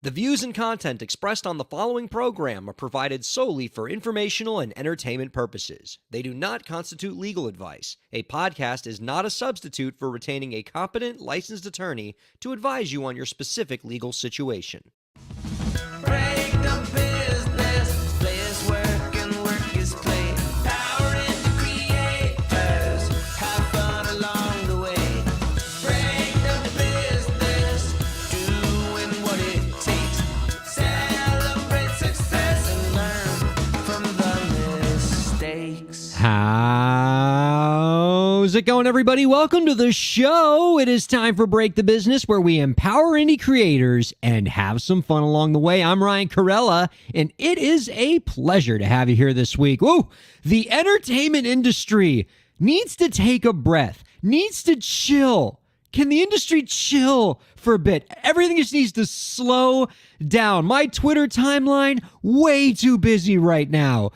The views and content expressed on the following program are provided solely for informational and entertainment purposes. They do not constitute legal advice. A podcast is not a substitute for retaining a competent, licensed attorney to advise you on your specific legal situation. Break the business, play is work and work is play. Power into creators, have fun along the way. Break the business, doing what it takes. Celebrate success and learn from the mistakes. How's it going, everybody? Welcome to the show. It is time for Break the Business, where we empower indie creators and have some fun along the way. I'm Ryan Kairalla, and it is a pleasure to have you here this week. Woo! The entertainment industry needs to take a breath, needs to chill. Can the industry chill for a bit? Everything just needs to slow down. My Twitter timeline, way too busy right now.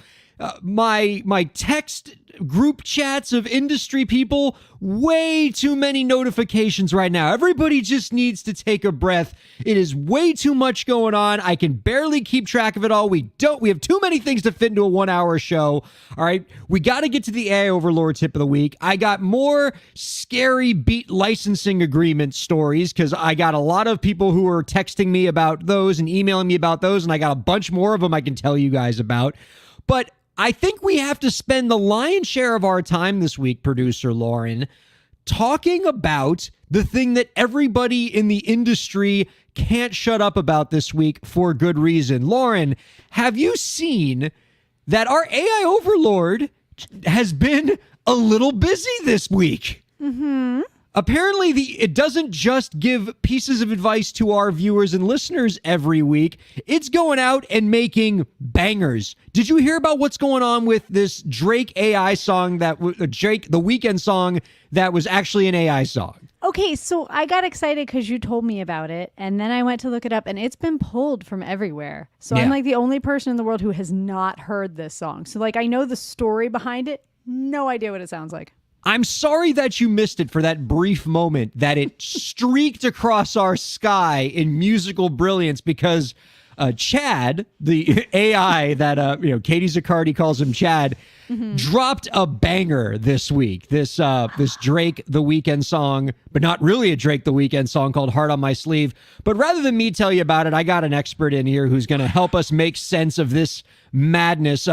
My text group chats of industry people, way too many notifications right now. Everybody just needs to take a breath. It is way too much going on. I can barely keep track of it all. We have too many things to fit into a 1 hour show. All right. We got to get to the AI Overlord tip of the week. I got more scary beat licensing agreement stories because I got a lot of people who are texting me about those and emailing me about those. And I got a bunch more of them I can tell you guys about. But I think we have to spend the lion's share of our time this week, producer Lauren, talking about the thing that everybody in the industry can't shut up about this week for good reason. Lauren, have you seen that our AI overlord has been a little busy this week? Mm-hmm. Apparently, it doesn't just give pieces of advice to our viewers and listeners every week. It's going out and making bangers. Did you hear about what's going on with this Drake AI song, Drake The Weeknd song that was actually an AI song? Okay, so I got excited because you told me about it, and then I went to look it up, and it's been pulled from everywhere. So I'm like the only person in the world who has not heard this song. So I know the story behind it, no idea what it sounds like. I'm sorry that you missed it for that brief moment that it streaked across our sky in musical brilliance because Chad, the AI that Katie Zaccardi calls him Chad, dropped a banger this week. This Drake The Weeknd song, but not really a Drake The Weeknd song, called Heart on My Sleeve. But rather than me tell you about it, I got an expert in here who's going to help us make sense of this madness.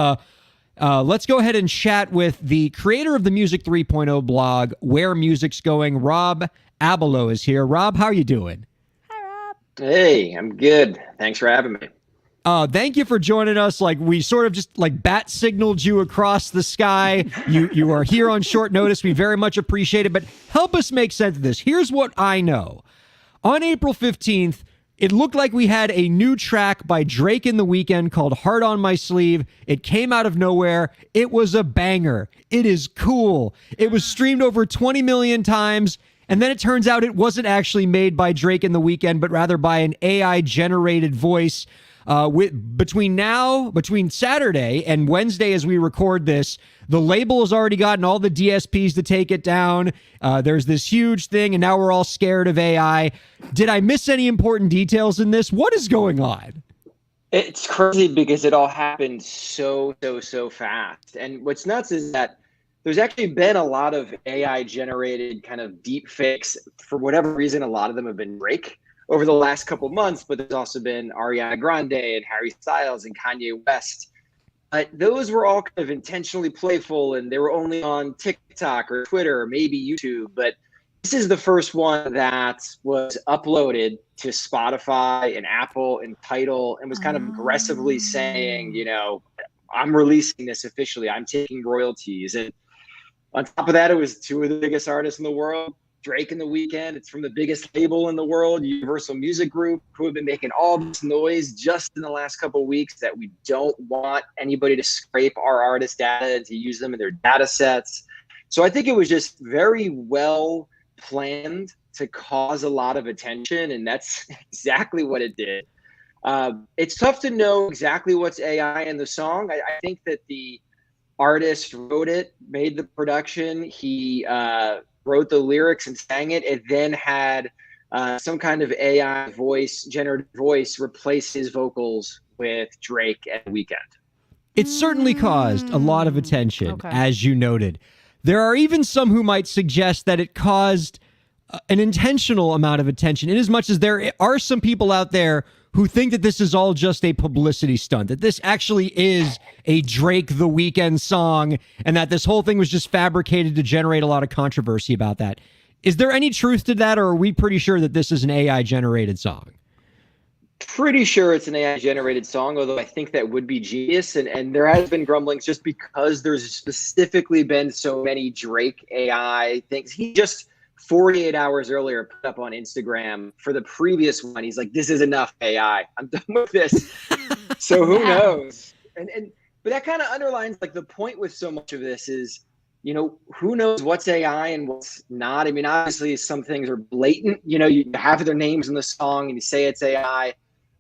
Let's go ahead and chat with the creator of the Music 3.0 blog, Where Music's Going. Rob Abelo is here. Rob, how are you doing? Hi, Rob. Hey, I'm good. Thanks for having me. Thank you for joining us. We sort of just bat signaled you across the sky. You are here on short notice. We very much appreciate it, but help us make sense of this. Here's what I know. On April 15th, it looked like we had a new track by Drake and The Weeknd called Heart on My Sleeve. It came out of nowhere. It was a banger. It is cool. It was streamed over 20 million times. And then it turns out it wasn't actually made by Drake and The Weeknd, but rather by an AI-generated voice. Between Saturday and Wednesday as we record this, the label has already gotten all the DSPs to take it down. There's this huge thing, and now we're all scared of AI. Did I miss any important details in this? What is going on? It's crazy because it all happened so fast. And what's nuts is that there's actually been a lot of AI-generated kind of deep fakes. For whatever reason, a lot of them have been Drake over the last couple months, but there's also been Ariana Grande and Harry Styles and Kanye West. Those were all kind of intentionally playful, and they were only on TikTok or Twitter or maybe YouTube. But this is the first one that was uploaded to Spotify and Apple and Tidal and was kind of aggressively saying, I'm releasing this officially. I'm taking royalties. And on top of that, it was two of the biggest artists in the world, Drake and The Weeknd. It's from the biggest label in the world, Universal Music Group, who have been making all this noise just in the last couple of weeks that we don't want anybody to scrape our artist data and to use them in their data sets. So I think it was just very well planned to cause a lot of attention, and that's exactly what it did. It's tough to know exactly what's AI in the song. I think that the artist wrote it, made the production. He wrote the lyrics and sang it. It then had some kind of AI voice, generative voice, replace his vocals with Drake and Weeknd. It certainly caused a lot of attention, Okay. as you noted. There are even some who might suggest that it caused an intentional amount of attention, in as much as there are some people out there who think that this is all just a publicity stunt, that this actually is a Drake The Weeknd song, and that this whole thing was just fabricated to generate a lot of controversy about that. Is there any truth to that, or are we pretty sure that this is an AI-generated song? Pretty sure it's an AI generated song, although I think that would be genius. And there has been grumblings just because there's specifically been so many Drake AI things. He just 48 hours earlier put up on Instagram for the previous one. He's like, this is enough AI. I'm done with this. So who knows? But that kind of underlines like the point with so much of this is, you know, who knows what's AI and what's not. I mean, obviously some things are blatant. You know, you have their names in the song and you say it's AI.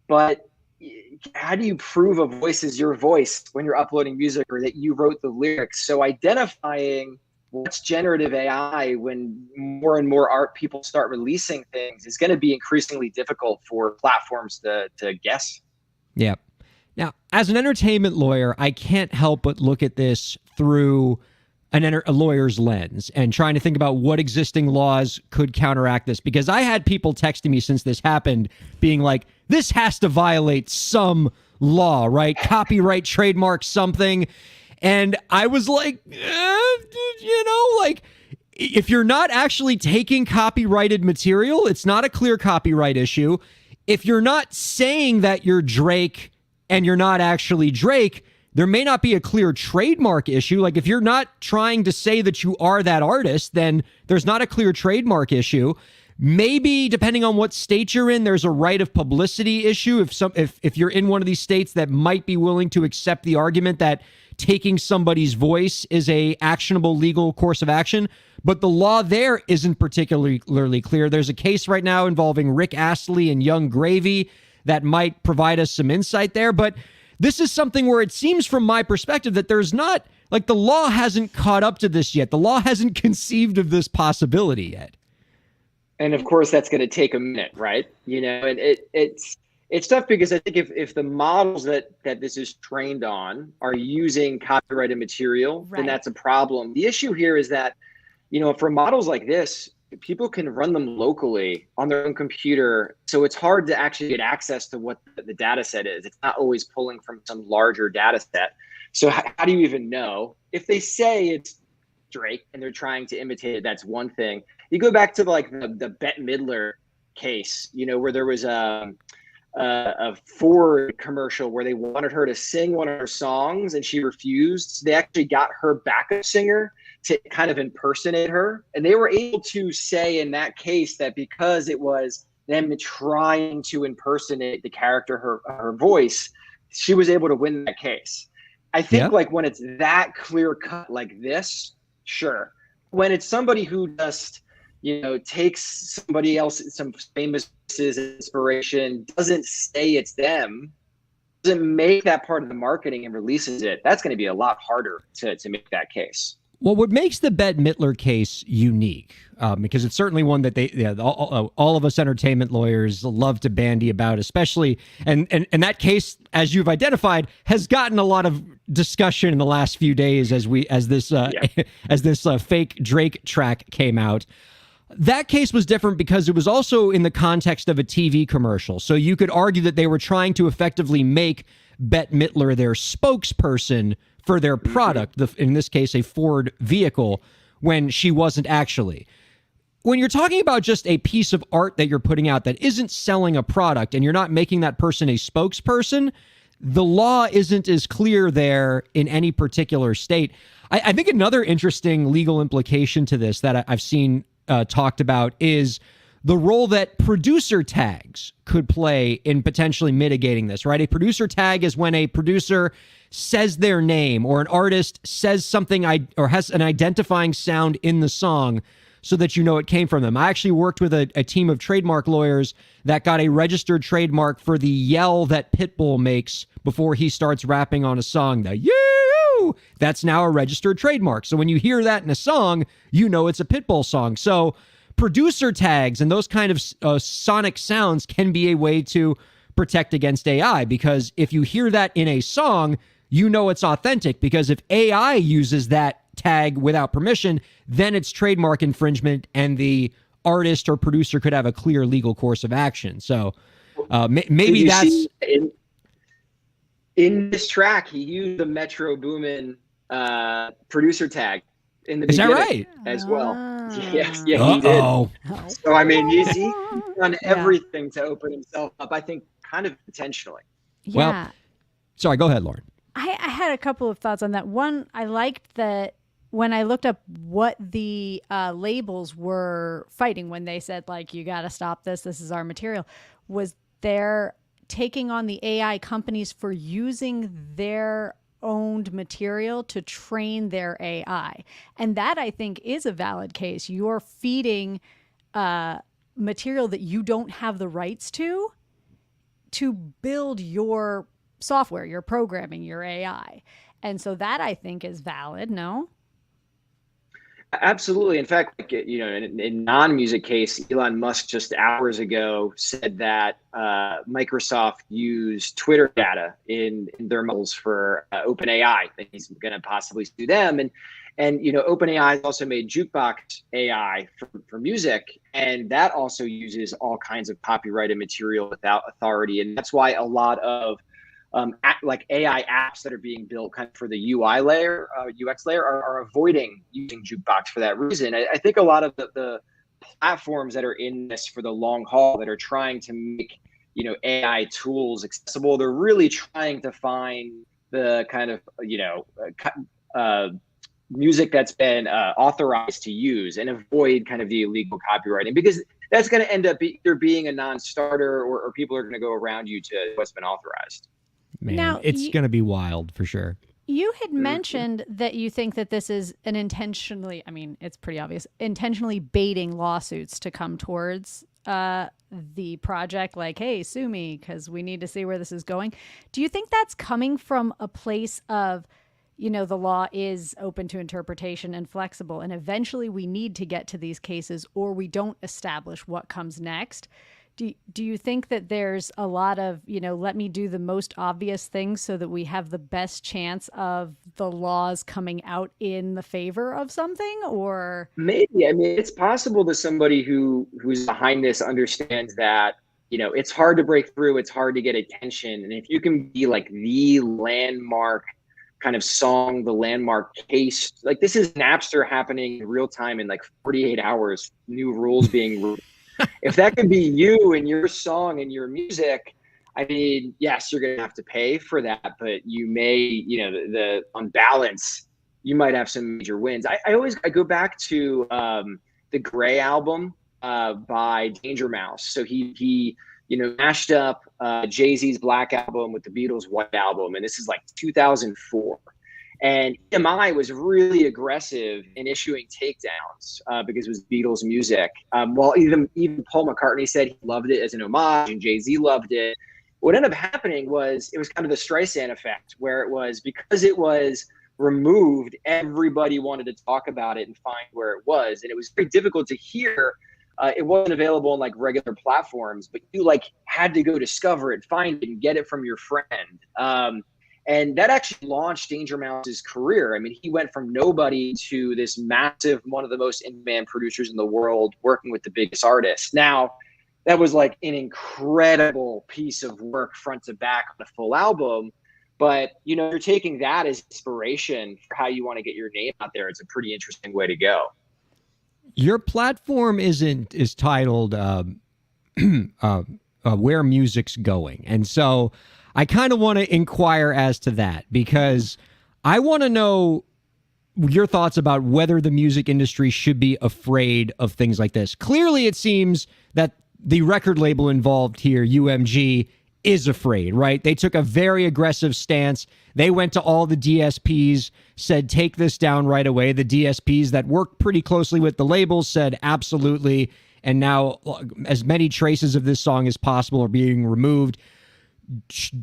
But how do you prove a voice is your voice when you're uploading music or that you wrote the lyrics? So identifying what's generative AI when more and more art people start releasing things is going to be increasingly difficult for platforms to guess. Yeah. Now, as an entertainment lawyer, I can't help but look at this through a lawyer's lens and trying to think about what existing laws could counteract this, because I had people texting me since this happened being like, this has to violate some law, right? Copyright, trademark, something. And I was like, you know, like, if you're not actually taking copyrighted material, it's not a clear copyright issue. If you're not saying that you're Drake and you're not actually Drake, there may not be a clear trademark issue. Like if you're not trying to say that you are that artist, then there's not a clear trademark issue. Maybe depending on what state you're in, there's a right of publicity issue. If you're in one of these states that might be willing to accept the argument that taking somebody's voice is a actionable legal course of action, but the law there isn't particularly clear. There's a case right now involving Rick Astley and Young Gravy that might provide us some insight there, but this is something where it seems from my perspective that there's not, like, the law hasn't caught up to this yet. The law hasn't conceived of this possibility yet. And of course, that's going to take a minute, right? You know, and it's tough because I think if the models that this is trained on are using copyrighted material, then that's a problem. The issue here is that, you know, for models like this, people can run them locally on their own computer. So it's hard to actually get access to what the data set is. It's not always pulling from some larger data set. So how do you even know? If they say it's Drake and they're trying to imitate it, that's one thing. You go back to like the Bette Midler case, you know, where there was a Ford commercial where they wanted her to sing one of her songs and she refused. So they actually got her backup singer to kind of impersonate her. And they were able to say in that case that because it was them trying to impersonate the character, her voice, she was able to win that case. I think like when it's that clear cut like this, sure. When it's somebody who just, you know, takes somebody else, some famous inspiration, doesn't say it's them, doesn't make that part of the marketing and releases it, that's going to be a lot harder to make that case. Well, what makes the Bette Midler case unique, because it's certainly one that all of us entertainment lawyers love to bandy about, especially, and that case, as you've identified, has gotten a lot of discussion in the last few days as this fake Drake track came out. That case was different because it was also in the context of a TV commercial. So you could argue that they were trying to effectively make Bette Midler their spokesperson for their product, in this case, a Ford vehicle, when she wasn't actually. When you're talking about just a piece of art that you're putting out that isn't selling a product and you're not making that person a spokesperson, the law isn't as clear there in any particular state. I think another interesting legal implication to this that I've seen talked about is the role that producer tags could play in potentially mitigating this, right? A producer tag is when a producer says their name or an artist says something or has an identifying sound in the song so that you know it came from them. I actually worked with a team of trademark lawyers that got a registered trademark for the yell that Pitbull makes before he starts rapping on a song. The you! That's now a registered trademark. So when you hear that in a song, you know it's a Pitbull song. So producer tags and those kind of sonic sounds can be a way to protect against AI, because if you hear that in a song, you know it's authentic, because if AI uses that tag without permission, then it's trademark infringement and the artist or producer could have a clear legal course of action. So maybe that's... In this track, he used the Metro Boomin producer tag in the Is that beginning right? As well. Yes, yeah, he Uh-oh. did. So I mean, he's done everything to open himself up, I think, kind of intentionally. Yeah. Well, sorry, go ahead, Lauren. I had a couple of thoughts on that. One, I liked that when I looked up what the labels were fighting when they said, like, you got to stop this, this is our material, was they're taking on the AI companies for using their owned material to train their AI. And that, I think, is a valid case. You're feeding material that you don't have the rights to build your software, your programming, your AI. And so that, I think, is valid, no? Absolutely. In fact, like, you know, in non-music case, Elon Musk just hours ago said that Microsoft used Twitter data in their models for OpenAI, and he's going to possibly sue them. And you know, OpenAI has also made Jukebox AI for music, and that also uses all kinds of copyrighted material without authority. And that's why a lot of like AI apps that are being built kind of for the UI layer, UX layer, are avoiding using Jukebox for that reason. I think a lot of the platforms that are in this for the long haul, that are trying to make, you know, AI tools accessible, they're really trying to find the kind of, you know, music that's been authorized to use and avoid kind of the illegal copywriting, because that's going to end up either being a non-starter or people are going to go around you to what's been authorized. Man, Now, it's going to be wild for sure. You had mentioned that you think that this is an intentionally, I mean, it's pretty obvious, intentionally baiting lawsuits to come towards the project, like, hey, sue me because we need to see where this is going. Do you think that's coming from a place of, you know, the law is open to interpretation and flexible, and eventually we need to get to these cases or we don't establish what comes next? Do you think that there's a lot of, you know, let me do the most obvious things so that we have the best chance of the laws coming out in the favor of something? Or maybe, I mean, it's possible that somebody who's behind this understands that, you know, it's hard to break through, it's hard to get attention. And if you can be like the landmark kind of song, the landmark case, like this is Napster happening in real time in like 48 hours, new rules being released. If that could be you and your song and your music, I mean, yes, you're going to have to pay for that, but you may, you know, on balance, you might have some major wins. I go back to the Gray album by Danger Mouse. So he you know, mashed up Jay-Z's Black album with the Beatles' White album, and this is like 2004. And EMI was really aggressive in issuing takedowns because it was Beatles music. While even Paul McCartney said he loved it as an homage, and Jay-Z loved it. What ended up happening was it was kind of the Streisand effect, where it was, because it was removed, everybody wanted to talk about it and find where it was. And it was very difficult to hear. It wasn't available on like regular platforms, but you like had to go discover it, find it, and get it from your friend. And that actually launched Danger Mouse's career. I mean, he went from nobody to this massive, one of the most in-demand producers in the world, working with the biggest artists. Now, that was like an incredible piece of work front to back on a full album. But, you know, you're taking that as inspiration for how you want to get your name out there. It's a pretty interesting way to go. Your platform is titled Where Music's Going. And so I kind of want to inquire as to that, because I want to know your thoughts about whether the music industry should be afraid of things like this. Clearly, it seems that the record label involved here, UMG, is afraid, right? They took a very aggressive stance. They went to all the DSPs, said, take this down right away. The DSPs that work pretty closely with the labels said, absolutely. And now as many traces of this song as possible are being removed.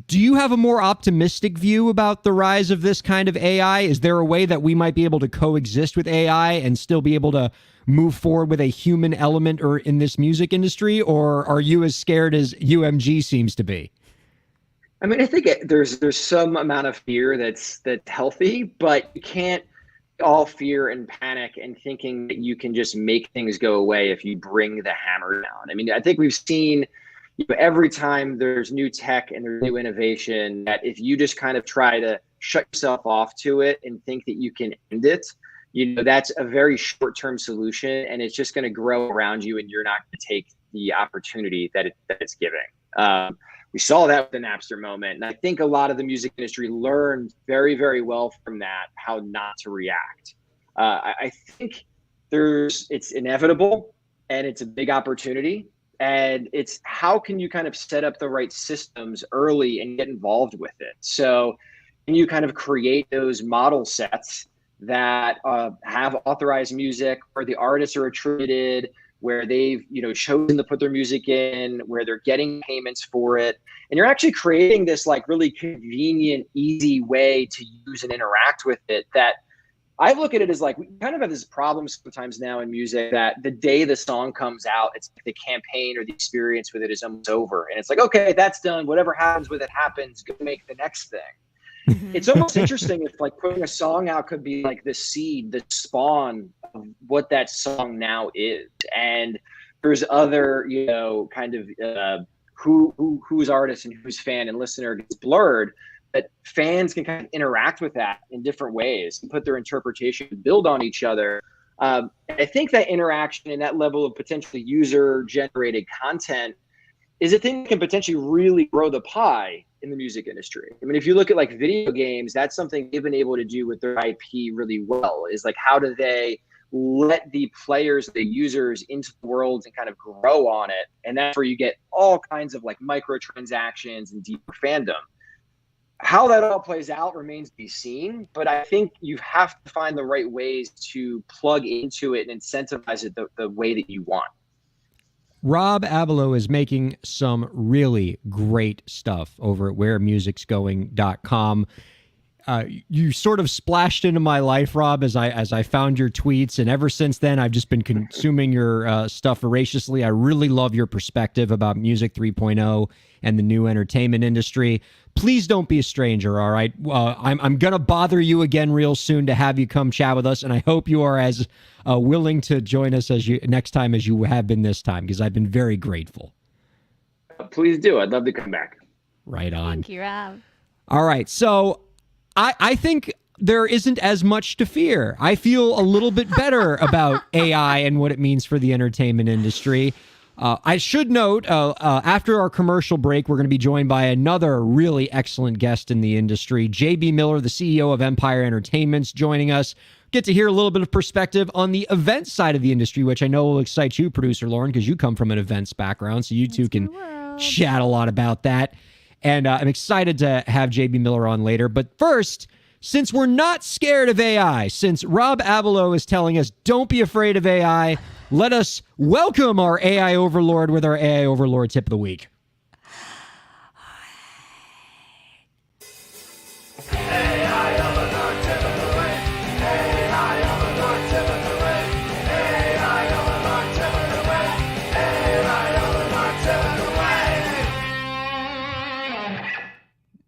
Do you have a more optimistic view about the rise of this kind of AI? Is there a way that we might be able to coexist with AI and still be able to move forward with a human element or in this music industry? Or are you as scared as UMG seems to be? I mean, I think there's some amount of fear that's healthy, but you can't all fear and panic and thinking that you can just make things go away if you bring the hammer down. I mean, I think we've seen every time there's new tech and there's new innovation, that if you just kind of try to shut yourself off to it and think that you can end it, that's a very short-term solution, and it's just going to grow around you, and you're not going to take the opportunity that it's giving. We saw that with the Napster moment, and I think a lot of the music industry learned very, very well from that how not to react. I think it's inevitable, and it's a big opportunity. And it's how can you kind of set up the right systems early and get involved with it? So can you kind of create those model sets that have authorized music where the artists are attributed, where they've chosen to put their music in, where they're getting payments for it. And you're actually creating this like really convenient, easy way to use and interact with it that I look at it as like we kind of have this problem sometimes now in music that the day the song comes out, it's like the campaign or the experience with it is almost over. And it's like, okay, that's done. Whatever happens with it happens. Go make the next thing. It's almost interesting if like putting a song out could be like the seed, the spawn of what that song now is. And there's other, kind of who's artist and who's fan and listener gets blurred. That fans can kind of interact with that in different ways and put their interpretation, build on each other. I think that interaction and that level of potentially user-generated content is a thing that can potentially really grow the pie in the music industry. I mean, if you look at like video games, that's something they've been able to do with their IP really well, is like how do they let the players, the users into the worlds and kind of grow on it. And that's where you get all kinds of like microtransactions and deeper fandom. How that all plays out remains to be seen, but I think you have to find the right ways to plug into it and incentivize it the way that you want. Rob Abelo is making some really great stuff over at wheremusicsgoing.com. You sort of splashed into my life, Rob, as I found your tweets, and ever since then, I've just been consuming your stuff voraciously. I really love your perspective about Music 3.0 and the new entertainment industry. Please don't be a stranger, all right? I'm going to bother you again real soon to have you come chat with us, and I hope you are as willing to join us next time as you have been this time, because I've been very grateful. Please do. I'd love to come back. Right on. Thank you, Rob. All right, so I think there isn't as much to fear. I feel a little bit better about AI and what it means for the entertainment industry. I should note, after our commercial break, we're going to be joined by another really excellent guest in the industry, JB Miller, the CEO of Empire Entertainment's joining us. Get to hear a little bit of perspective on the event side of the industry, which I know will excite you, producer Lauren, because you come from an events background, so you two can chat a lot about that. And I'm excited to have JB Miller on later. But first, since we're not scared of AI, since Rob Abelo is telling us don't be afraid of AI, let us welcome our AI overlord with our AI overlord tip of the week.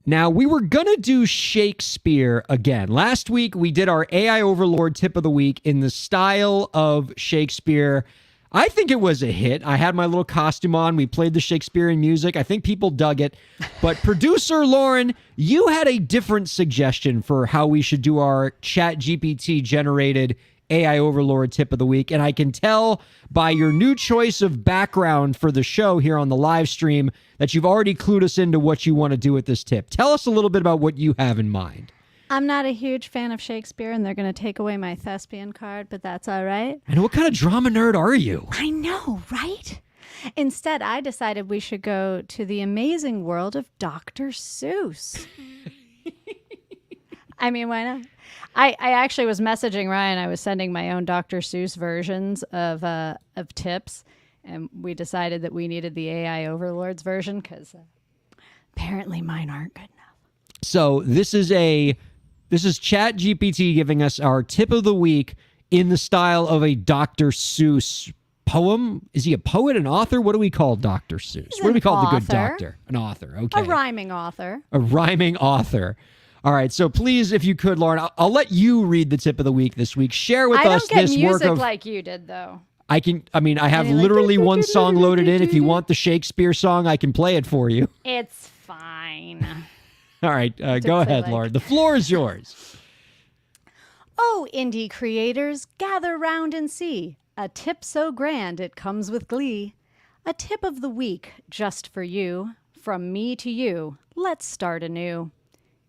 Now, we were going to do Shakespeare again. Last week, we did our AI Overlord tip of the week in the style of Shakespeare. I think it was a hit. I had my little costume on. We played the Shakespearean music. I think people dug it. But producer Lauren, you had a different suggestion for how we should do our ChatGPT generated AI Overlord tip of the week. And I can tell by your new choice of background for the show here on the live stream that you've already clued us into what you want to do with this tip. Tell us a little bit about what you have in mind. I'm not a huge fan of Shakespeare, and they're going to take away my thespian card, but that's all right. And what kind of drama nerd are you? I know, right? Instead, I decided we should go to the amazing world of Dr. Seuss. I mean, why not? I actually was messaging Ryan. I was sending my own Dr. Seuss versions of tips, and we decided that we needed the AI Overlords version because Apparently mine aren't good enough. So this is Chat GPT giving us our tip of the week in the style of a Dr. Seuss poem. Is he a poet, an author? What do we call Dr. Seuss? He's What do we an call the good author. doctor? An author. Okay. A rhyming author. A rhyming author. All right. So please, if you could, Lauren, I'll let you read the tip of the week this week. Share with I us don't get this music work of. like you did, though. I have Any, like, literally one song loaded in. If you want the Shakespeare song, I can play it for you. It's fine. All right. Go ahead, Lauren. The floor is yours. Oh, indie creators, gather round and see a tip so grand it comes with glee. A tip of the week just for you, from me to you. Let's start anew.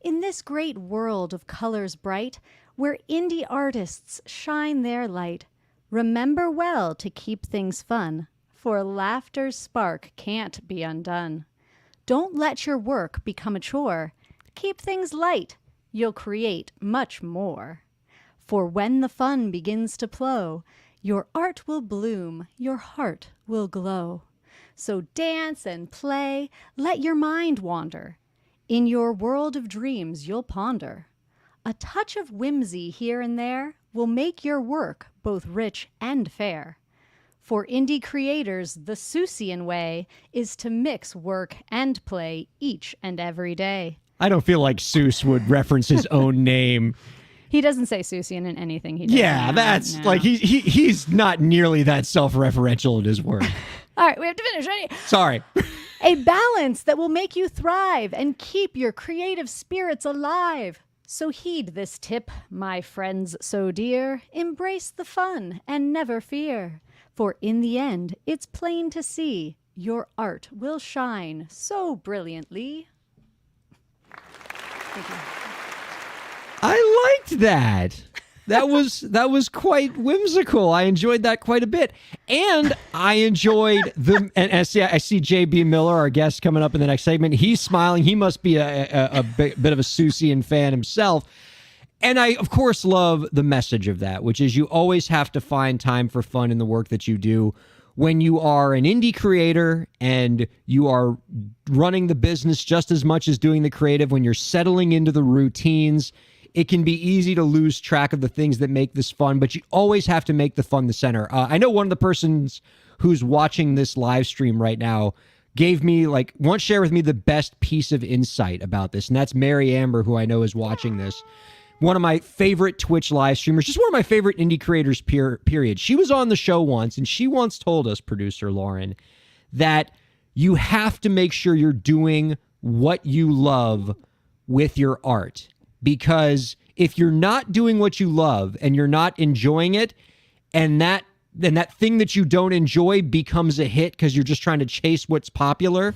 In this great world of colors bright, where indie artists shine their light, remember well to keep things fun, for laughter's spark can't be undone. Don't let your work become a chore. Keep things light. You'll create much more. For when the fun begins to flow, your art will bloom, your heart will glow. So dance and play, let your mind wander. In your world of dreams you'll ponder. A touch of whimsy here and there will make your work both rich and fair. For indie creators, the Seussian way is to mix work and play each and every day. I don't feel like Seuss would reference his own name. He doesn't say Seussian in anything he does. Yeah, that's like he's not nearly that self-referential in his work. All right, we have to finish. Ready? Sorry. A balance that will make you thrive and keep your creative spirits alive. So heed this tip, my friends so dear. Embrace the fun and never fear. For in the end, it's plain to see your art will shine so brilliantly. Thank you. I liked that. That was quite whimsical. I enjoyed that quite a bit, and I enjoyed I see JB Miller, our guest, coming up in the next segment. He's smiling. He must be a bit of a Seussian fan himself. And I, of course, love the message of that, which is you always have to find time for fun in the work that you do. When you are an indie creator and you are running the business just as much as doing the creative, when you're settling into the routines, it can be easy to lose track of the things that make this fun, but you always have to make the fun the center. I know one of the persons who's watching this live stream right now gave me, once shared with me the best piece of insight about this, and that's Mary Amber, who I know is watching this. One of my favorite Twitch live streamers, just one of my favorite indie creators, period. She was on the show once, and she once told us, producer Lauren, that you have to make sure you're doing what you love with your art. Because if you're not doing what you love and you're not enjoying it, and that thing that you don't enjoy becomes a hit because you're just trying to chase what's popular,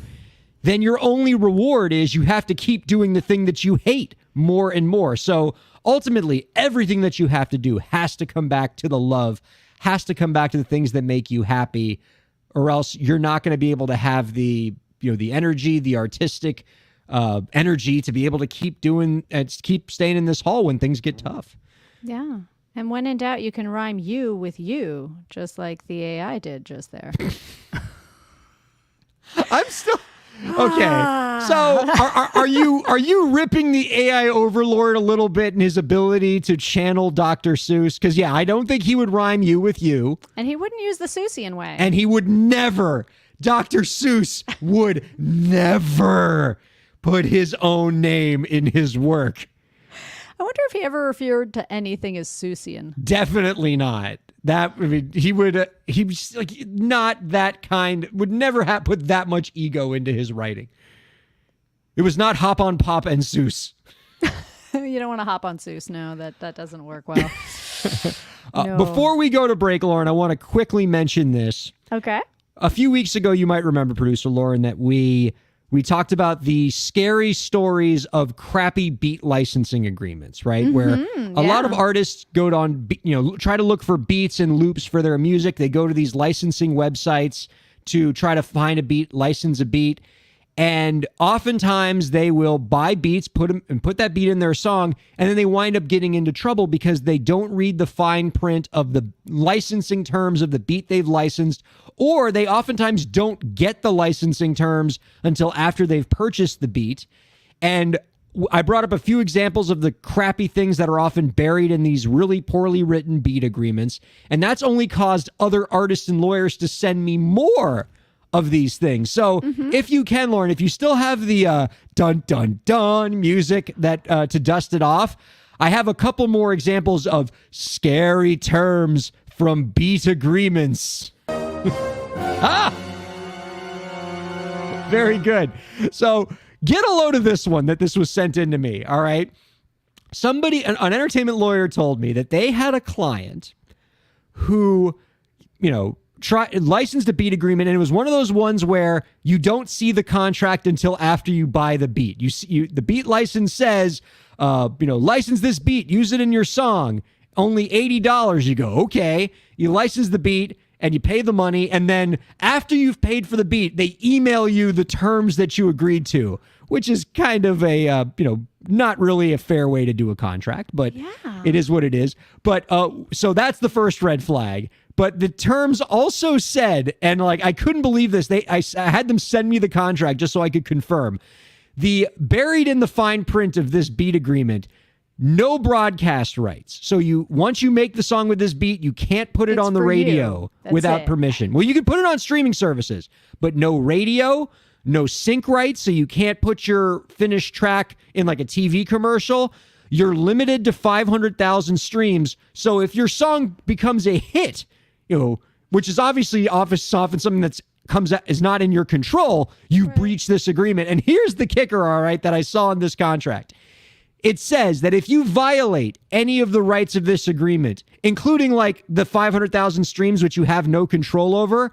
then your only reward is you have to keep doing the thing that you hate more and more. So ultimately, everything that you have to do has to come back to the love, has to come back to the things that make you happy, or else you're not going to be able to have the energy, the artistic energy to be able to keep staying in this hall when things get tough. Yeah. And when in doubt, you can rhyme you with you, just like the AI did just there. I'm still okay. So are you ripping the AI overlord a little bit in his ability to channel Dr. Seuss? Because I don't think he would rhyme you with you, And he wouldn't use the Seussian way. and he would never. Dr. Seuss would never put his own name in his work. I wonder if he ever referred to anything as Seussian. Definitely not. He would. He was not that kind. Would never have put that much ego into his writing. It was not hop on pop and Seuss. You don't want to hop on Seuss. No, that doesn't work well. No. Before we go to break, Lauren, I want to quickly mention this. Okay. A few weeks ago, you might remember, producer Lauren, that we talked about the scary stories of crappy beat licensing agreements, right? Where a lot of artists go on, try to look for beats and loops for their music. They go to these licensing websites to try to find a beat, license a beat. And oftentimes they will buy beats, put that beat in their song, and then they wind up getting into trouble because they don't read the fine print of the licensing terms of the beat they've licensed, or they oftentimes don't get the licensing terms until after they've purchased the beat. And I brought up a few examples of the crappy things that are often buried in these really poorly written beat agreements, and that's only caused other artists and lawyers to send me more of these things. So if you can, Lauren, if you still have the dun dun dun music that to dust it off, I have a couple more examples of scary terms from beat agreements. Very good. So get a load of this one that this was sent in to me. All right. Somebody, an entertainment lawyer told me that they had a client who, licensed a beat agreement, and it was one of those ones where you don't see the contract until after you buy the beat. The beat license says, license this beat, use it in your song, only $80. You go, okay. You license the beat and you pay the money, and then after you've paid for the beat, they email you the terms that you agreed to, which is kind of a not really a fair way to do a contract, but it is what it is. But so that's the first red flag. But the terms also said, and I couldn't believe this. I had them send me the contract just so I could confirm. The buried in the fine print of this beat agreement, no broadcast rights. So once you make the song with this beat, you can't put it on the radio without permission. Well, you can put it on streaming services, but no radio, no sync rights. So you can't put your finished track in like a TV commercial. You're limited to 500,000 streams. So if your song becomes a hit, which is obviously often something is not in your control, you breach this agreement. And here's the kicker, all right, that I saw in this contract. It says that if you violate any of the rights of this agreement, including like the 500,000 streams, which you have no control over,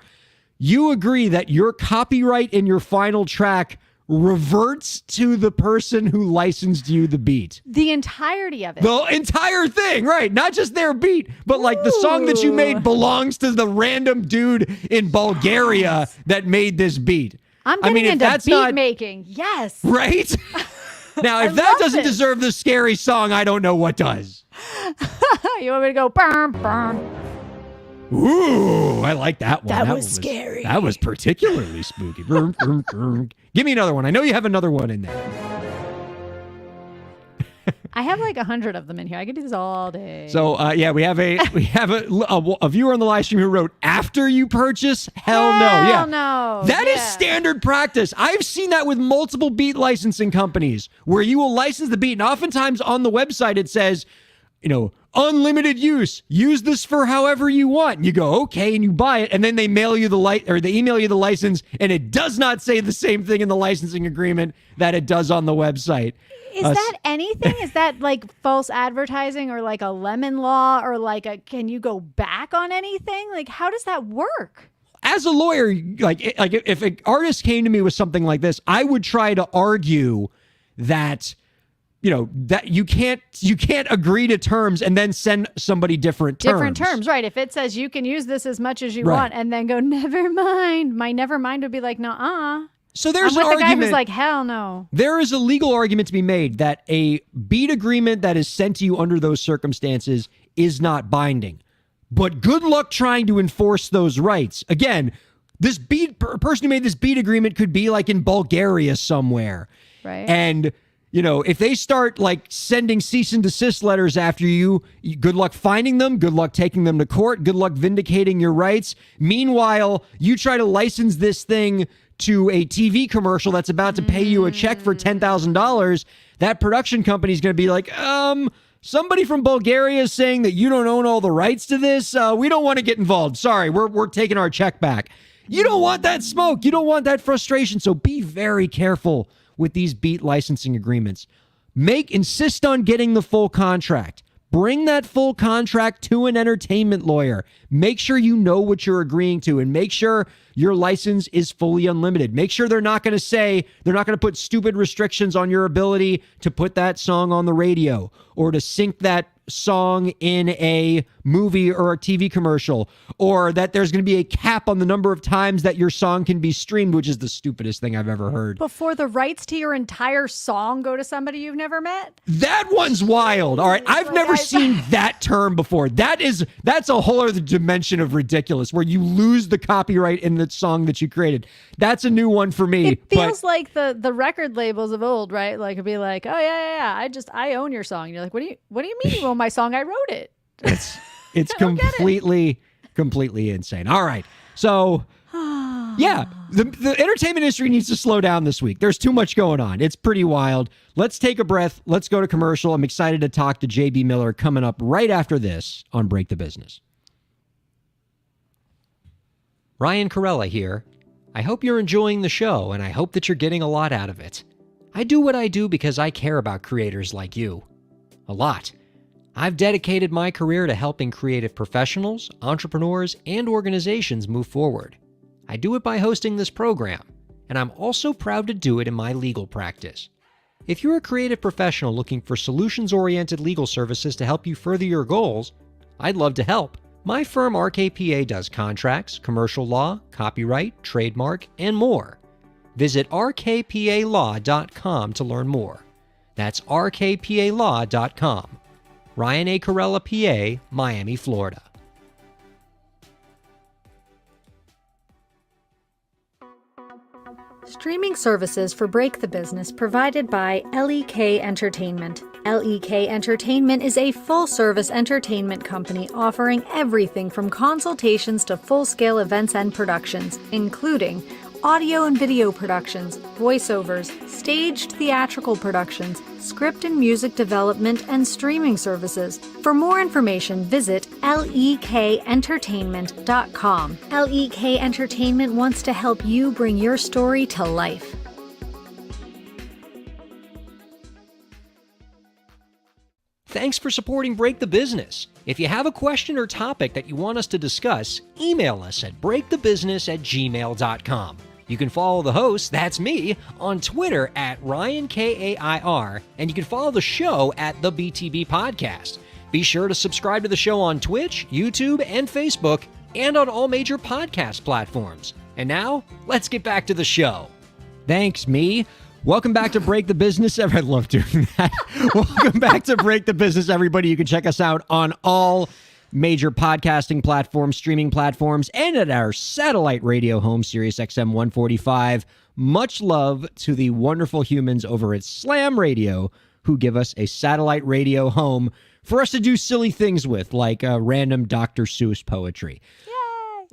you agree that your copyright in your final track reverts to the person who licensed you the beat. The entirety of it. The entire thing, right? Not just their beat, but like the song that you made belongs to the random dude in Bulgaria that made this beat. I'm getting into beat making. Yes. Right? Now, if that doesn't deserve the scary song, I don't know what does. You want me to go? Burn, burn. Ooh, I like that one. That was scary. That was particularly spooky. Give me another one. I know you have another one in there. I have like 100 of them in here. I could do this all day. So we have a viewer on the live stream who wrote, "After you purchase, hell no." Yeah, no. That is standard practice. I've seen that with multiple beat licensing companies where you will license the beat, and oftentimes on the website it says, unlimited use. Use this for however you want. And you go, okay, and you buy it, and then they mail you they email you the license, and it does not say the same thing in the licensing agreement that it does on the website. Is that anything? Is that like false advertising or like a lemon law or can you go back on anything? Like, how does that work? As a lawyer, like if an artist came to me with something like this, I would try to argue that that you can't agree to terms and then send somebody different terms, right? If it says you can use this as much as you want and then go, never mind, my never mind would be like, nuh-uh. So there's I'm an with the argument. guy who's like, hell no. There is a legal argument to be made that a beat agreement that is sent to you under those circumstances is not binding. But good luck trying to enforce those rights. Again, this person who made this beat agreement could be like in Bulgaria somewhere. Right. And if they start like sending cease and desist letters after you, good luck finding them. Good luck taking them to court. Good luck vindicating your rights. Meanwhile, you try to license this thing to a TV commercial that's about to pay you a check for $10,000. That production company is going to be like, somebody from Bulgaria is saying that you don't own all the rights to this. We don't want to get involved. Sorry, we're taking our check back. You don't want that smoke. You don't want that frustration. So be very careful with these beat licensing agreements. Insist on getting the full contract. Bring that full contract to an entertainment lawyer. Make sure you know what you're agreeing to, and make sure your license is fully unlimited. Make sure they're not going to put stupid restrictions on your ability to put that song on the radio or to sync that song in a movie or a TV commercial, or that there's going to be a cap on the number of times that your song can be streamed, which is the stupidest thing I've ever heard. Before the rights to your entire song go to somebody you've never met? That one's wild. All right. I've never seen that term before. That's a whole other dimension of ridiculous where you lose the copyright in the song that you created. That's a new one for me. It feels like the record labels of old, right? Like it'd be like, oh yeah. I own your song. And you're like, what do you mean you own my song? I wrote it. It's completely insane. All right. So yeah, the entertainment industry needs to slow down this week. There's too much going on. It's pretty wild. Let's take a breath. Let's go to commercial. I'm excited to talk to JB Miller coming up right after this on Break the Business. Ryan Kairalla here. I hope you're enjoying the show, and I hope that you're getting a lot out of it. I do what I do because I care about creators like you. A lot. I've dedicated my career to helping creative professionals, entrepreneurs, and organizations move forward. I do it by hosting this program, and I'm also proud to do it in my legal practice. If you're a creative professional looking for solutions-oriented legal services to help you further your goals, I'd love to help. My firm RKPA does contracts, commercial law, copyright, trademark, and more. Visit rkpalaw.com to learn more. That's rkpalaw.com. Ryan A. Kairalla, PA, Miami, Florida. Streaming services for Break the Business provided by LEK Entertainment. LEK Entertainment is a full-service entertainment company offering everything from consultations to full-scale events and productions, including audio and video productions, voiceovers, staged theatrical productions, script and music development, and streaming services. For more information, visit lekentertainment.com. LEK Entertainment wants to help you bring your story to life. Thanks for supporting Break the Business. If you have a question or topic that you want us to discuss, email us at breakthebusiness@gmail.com. You can follow the host, that's me, on Twitter at Ryan Kair, and you can follow the show at the BTB Podcast. Be sure to subscribe to the show on Twitch, YouTube, and Facebook, and on all major podcast platforms. And now, let's get back to the show. Thanks, me. Welcome back to Break the Business. I love doing that. Welcome back to Break the Business, everybody. You can check us out on all major podcasting platforms, streaming platforms, and at our satellite radio home, Sirius XM 145. Much love to the wonderful humans over at Slam Radio who give us a satellite radio home for us to do silly things with, like random Dr. Seuss poetry.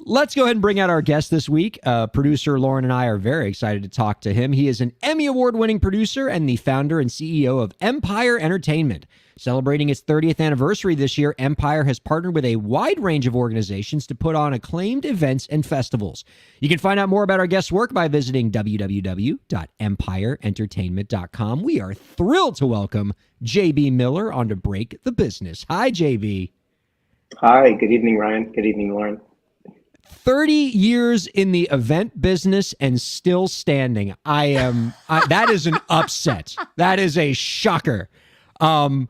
Let's go ahead and bring out our guest this week. Producer Lauren and I are very excited to talk to him. He is an Emmy Award-winning producer and the founder and CEO of Empire Entertainment. Celebrating its 30th anniversary this year, Empire has partnered with a wide range of organizations to put on acclaimed events and festivals. You can find out more about our guest's work by visiting www.empireentertainment.com. We are thrilled to welcome JB Miller on to Break the Business. Hi, JB. Hi, good evening, Ryan. Good evening, Lauren. 30 years in the event business and still standing. That is an upset. That is a shocker. I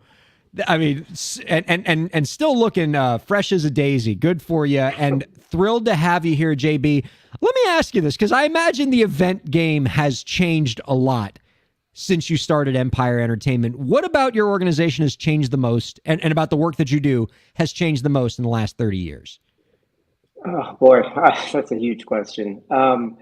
mean, and still looking fresh as a daisy. Good for you, and thrilled to have you here, JB. Let me ask you this, because I imagine the event game has changed a lot since you started Empire Entertainment. What about your organization has changed the most, and about the work that you do has changed the most in the last 30 years? Oh boy, that's a huge question. I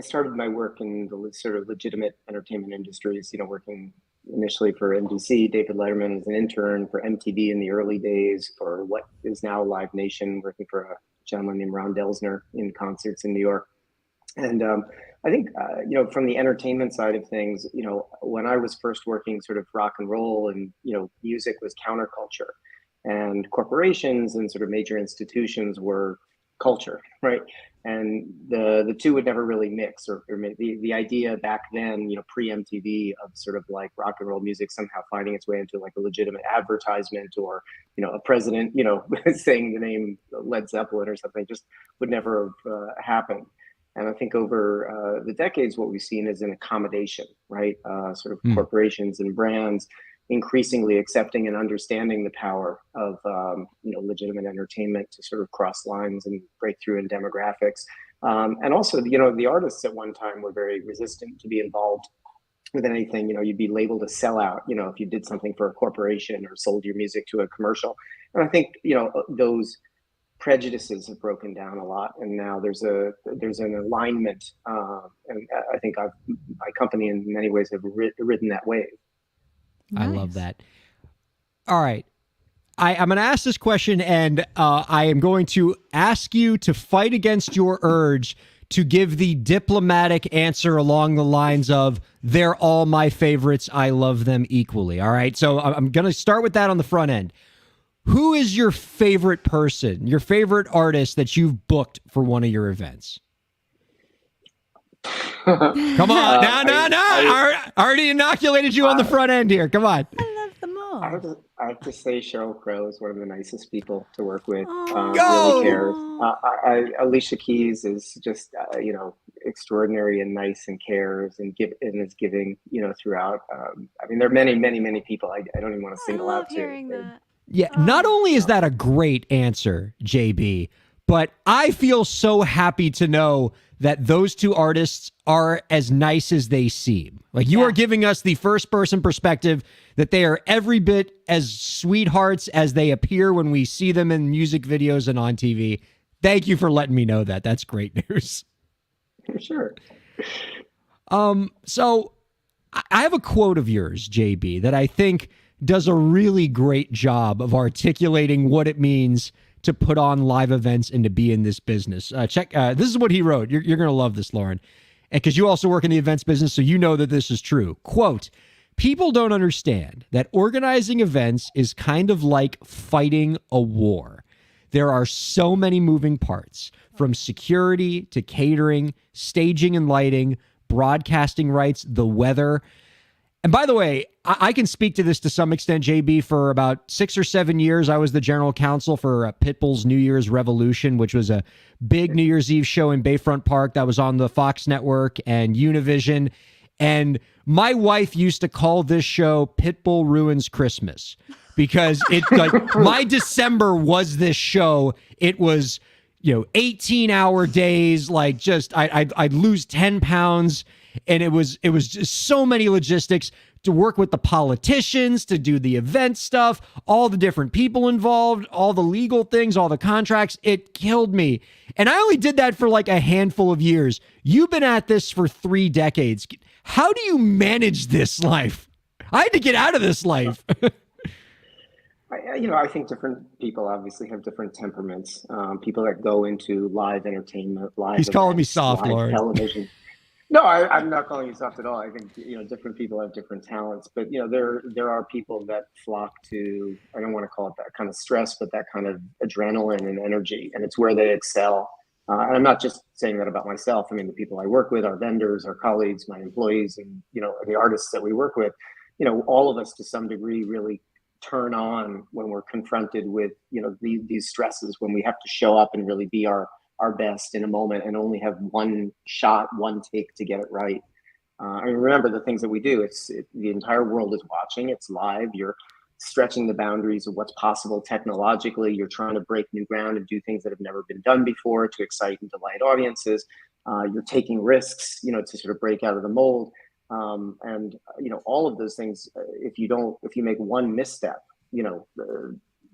started my work in the sort of legitimate entertainment industries, working initially for NBC, David Letterman as an intern, for MTV in the early days, for what is now Live Nation, working for a gentleman named Ron Delsner in concerts in New York. And I think, from the entertainment side of things, when I was first working sort of rock and roll and, music was counterculture, and corporations and sort of major institutions were culture, right? And the two would never really mix, or maybe the idea back then, pre MTV, of sort of like rock and roll music somehow finding its way into like a legitimate advertisement, or a president saying the name Led Zeppelin or something, just would never have happened. And I think over the decades, what we've seen is an accommodation, right? Sort of corporations and brands increasingly accepting and understanding the power of legitimate entertainment to sort of cross lines and break through in demographics. And also, the artists at one time were very resistant to be involved with anything. You'd be labeled a sellout, if you did something for a corporation or sold your music to a commercial. And I think, those prejudices have broken down a lot, and now there's an alignment, and I think my company in many ways have ridden that wave. I love that. All right. I'm going to ask this question, and I am going to ask you to fight against your urge to give the diplomatic answer along the lines of, they're all my favorites, I love them equally. All right. So I'm going to start with that on the front end. Who is your favorite person, your favorite artist that you've booked for one of your events? Come on. I already inoculated you on the front end here. Come on. I love them all. I have to say Sheryl Crow is one of the nicest people to work with. Go! Really cares. Alicia Keys is just, extraordinary and nice, and cares and is giving, throughout. There are many, many, many people I don't even want to single out to. Hearing that. Yeah, not only is that a great answer, JB, but I feel so happy to know that those two artists are as nice as they seem. Like, you are giving us the first person perspective that they are every bit as sweethearts as they appear when we see them in music videos and on TV. Thank you for letting me know that. That's great news. Sure. So I have a quote of yours, JB, that I think does a really great job of articulating what it means to put on live events and to be in this business. This is what he wrote. You're going to love this, Lauren. And because you also work in the events business, so you know that this is true. Quote, "People don't understand that organizing events is kind of like fighting a war. There are so many moving parts, from security to catering, staging and lighting, broadcasting rights, the weather." And by the way, I can speak to this to some extent, JB. For about 6 or 7 years, I was the general counsel for Pitbull's New Year's Revolution, which was a big New Year's Eve show in Bayfront Park that was on the Fox Network and Univision. And my wife used to call this show Pitbull Ruins Christmas, because it's like my December was this show. It was, 18-hour days, like just I'd lose 10 pounds. And it was just so many logistics to work with the politicians, to do the event stuff, all the different people involved, all the legal things, all the contracts. It killed me. And I only did that for like a handful of years. You've been at this for 3 decades. How do you manage this life? I had to get out of this life. I think different people obviously have different temperaments. People that go into live entertainment, He's calling me soft, Lauren. Television. No, I'm not calling you soft at all. I think, different people have different talents, but, there are people that flock to, I don't want to call it that kind of stress, but that kind of adrenaline and energy, and it's where they excel. And I'm not just saying that about myself. I mean, the people I work with, our vendors, our colleagues, my employees, and, the artists that we work with, all of us to some degree really turn on when we're confronted with, these stresses, when we have to show up and really be our best in a moment and only have one shot, one take to get it right. Remember the things that we do. The entire world is watching. It's live. You're stretching the boundaries of what's possible technologically. You're trying to break new ground and do things that have never been done before to excite and delight audiences. You're taking risks, to sort of break out of the mold. And all of those things. If you make one misstep,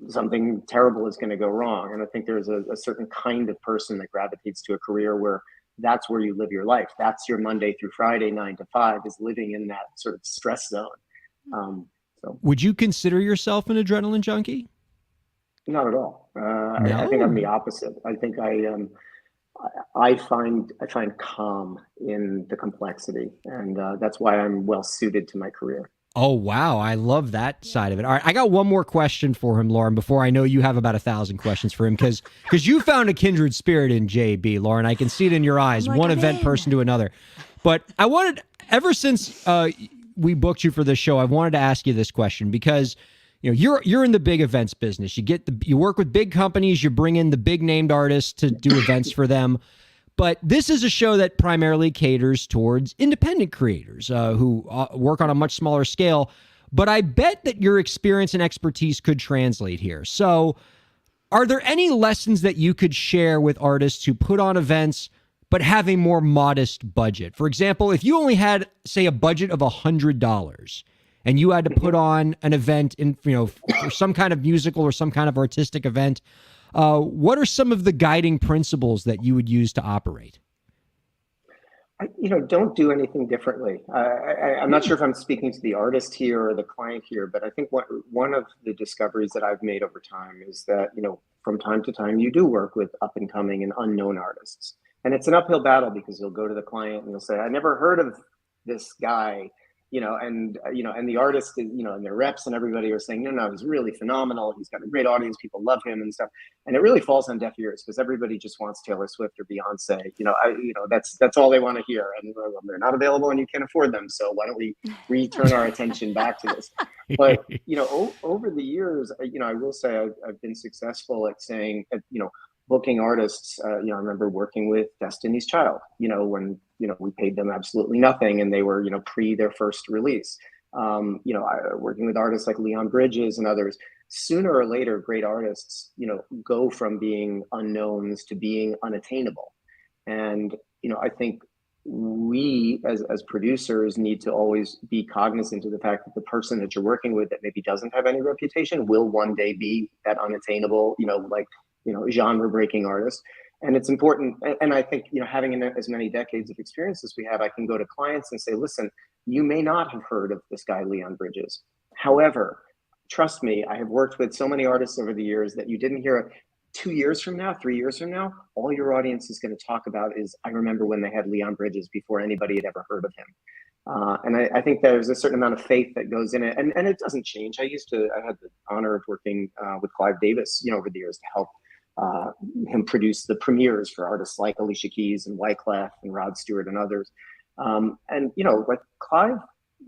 something terrible is going to go wrong. And I think there's a certain kind of person that gravitates to a career where that's where you live your life. That's your Monday through Friday, 9 to 5, is living in that sort of stress zone. So would you consider yourself an adrenaline junkie? Not at all. No? I think I'm the opposite. I think I find calm in the complexity, and that's why I'm well suited to my career. Oh, wow. I love that side of it. All right. I got one more question for him, Lauren, before I know you have about 1,000 questions for him, because you found a kindred spirit in JB, Lauren. I can see it in your eyes, I'm like, one I'm event in. person to another. But I wanted, ever since we booked you for this show, I wanted to ask you this question because you're in the big events business. You work with big companies, you bring in the big named artists to do events for them. But this is a show that primarily caters towards independent creators who work on a much smaller scale. But I bet that your experience and expertise could translate here. So are there any lessons that you could share with artists who put on events but have a more modest budget? For example, if you only had, say, a budget of $100 and you had to put on an event for some kind of musical or some kind of artistic event, what are some of the guiding principles that you would use to operate? Don't do anything differently. I'm not sure if I'm speaking to the artist here or the client here, but I think one of the discoveries that I've made over time is that, from time to time, you do work with up and coming and unknown artists. And it's an uphill battle because you'll go to the client and you'll say, I never heard of this guy. And the artist, and their reps and everybody are saying, no, he's really phenomenal. He's got a great audience. People love him and stuff. And it really falls on deaf ears because everybody just wants Taylor Swift or Beyonce. That's all they want to hear. And they're not available and you can't afford them. So why don't we return our attention back to this? But, over the years, I will say I've been successful at saying, booking artists. I remember working with Destiny's Child, when, we paid them absolutely nothing and they were, pre their first release. Working with artists like Leon Bridges and others. Sooner or later, great artists, go from being unknowns to being unattainable. And, I think we as producers need to always be cognizant of the fact that the person that you're working with that maybe doesn't have any reputation will one day be that unattainable, genre breaking artist. And it's important. And I think, having as many decades of experience as we have, I can go to clients and say, listen, you may not have heard of this guy, Leon Bridges. However, trust me, I have worked with so many artists over the years that you didn't hear of. 2 years from now, 3 years from now, all your audience is going to talk about is, I remember when they had Leon Bridges before anybody had ever heard of him. And I think there's a certain amount of faith that goes in it. And it doesn't change. I had the honor of working with Clive Davis, over the years to help him produce the premieres for artists like Alicia Keys and Wyclef and Rod Stewart and others. Like Clive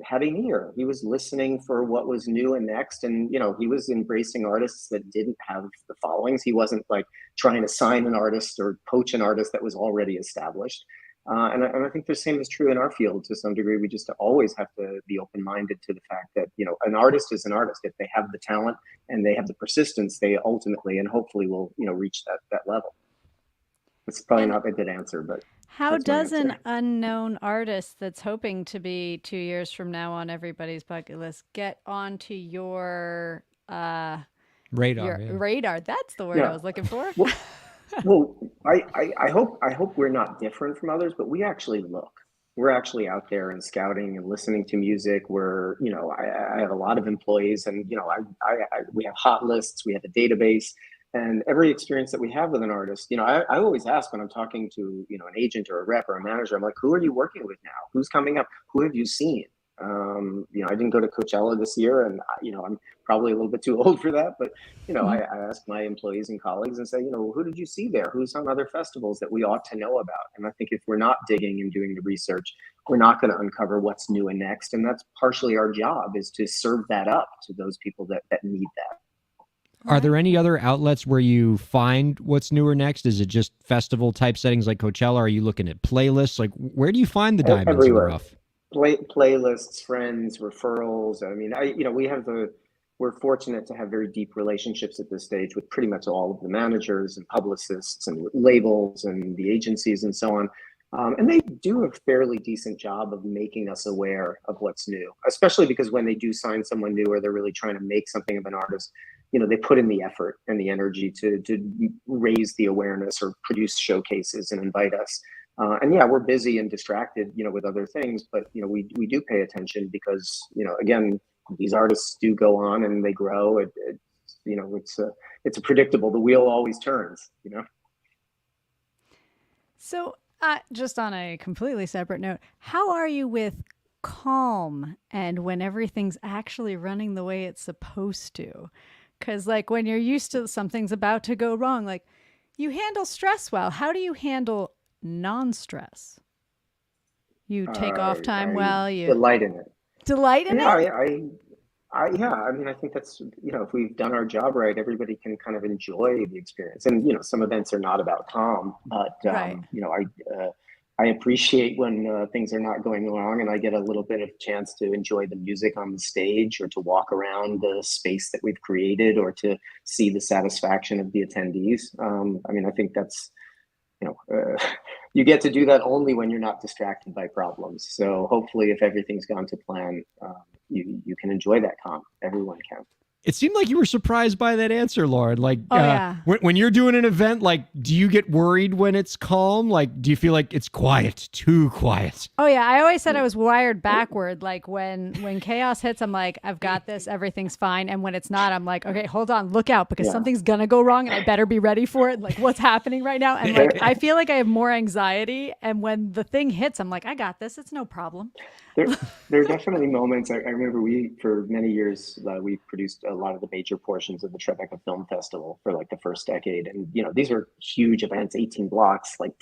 had an ear. He was listening for what was new and next. And, he was embracing artists that didn't have the followings. He wasn't like trying to sign an artist or poach an artist that was already established. And I think the same is true in our field to some degree. We just always have to be open-minded to the fact that, an artist is an artist. If they have the talent and they have the persistence, they ultimately and hopefully will, reach that level. It's probably not a good answer, but how that's my does an answer. unknown artist that's hoping to be 2 years from now on everybody's bucket list get onto your Radar. radar? That's the word Yeah. I was looking for. Well, I hope we're not different from others, but we actually look. We're actually out there and scouting and listening to music. We're, I have a lot of employees, and we have hot lists. We have a database, and every experience that we have with an artist, I always ask when I'm talking to an agent or a rep or a manager, I'm like, who are you working with now? Who's coming up? Who have you seen? I didn't go to Coachella this year, and I'm probably a little bit too old for that. But I ask my employees and colleagues and say, who did you see there? Who's on other festivals that we ought to know about? And I think if we're not digging and doing the research, we're not going to uncover what's new and next. And that's partially our job, is to serve that up to those people that need that. Are there any other outlets where you find what's new or next? Is it just festival type settings like Coachella? Are you looking at playlists? Like, where do you find the diamonds Everywhere. in the rough? Playlists, friends, referrals. I mean, we're fortunate to have very deep relationships at this stage with pretty much all of the managers and publicists and labels and the agencies and so on. And they do a fairly decent job of making us aware of what's new, especially because when they do sign someone new or they're really trying to make something of an artist, they put in the effort and the energy to raise the awareness or produce showcases and invite us. And yeah, we're busy and distracted, with other things, but, we do pay attention because, again, these artists do go on and they grow. It's predictable. The wheel always turns, So just on a completely separate note, how are you with calm and when everything's actually running the way it's supposed to. Because, like, when you're used to something's about to go wrong, like, you handle stress well. How do you handle non-stress? You take off time I well. You delight in it. delight in Yeah, it. yeah. I mean, I think that's, if we've done our job right, everybody can kind of enjoy the experience. And, some events are not about calm, but, Right. I appreciate when things are not going wrong and I get a little bit of chance to enjoy the music on the stage or to walk around the space that we've created or to see the satisfaction of the attendees. I mean, I think that's, you get to do that only when you're not distracted by problems. So hopefully if everything's gone to plan, you can enjoy that calm. Everyone can. It seemed like you were surprised by that answer, Lauren. Like, Yeah. when you're doing an event, like, do you get worried when it's calm? Like, do you feel like it's quiet, too quiet? Oh yeah, I always said I was wired backward. Like when chaos hits, I'm like, I've got this, everything's fine. And when it's not, I'm like, okay, hold on, look out, because something's gonna go wrong, and I better be ready for it. Like, what's happening right now? And like, I feel like I have more anxiety. And when the thing hits, I'm like, I got this. It's no problem. There are definitely moments. I remember for many years, we produced a lot of the major portions of the Tribeca Film Festival for like the first decade. And, these are huge events, 18 blocks, like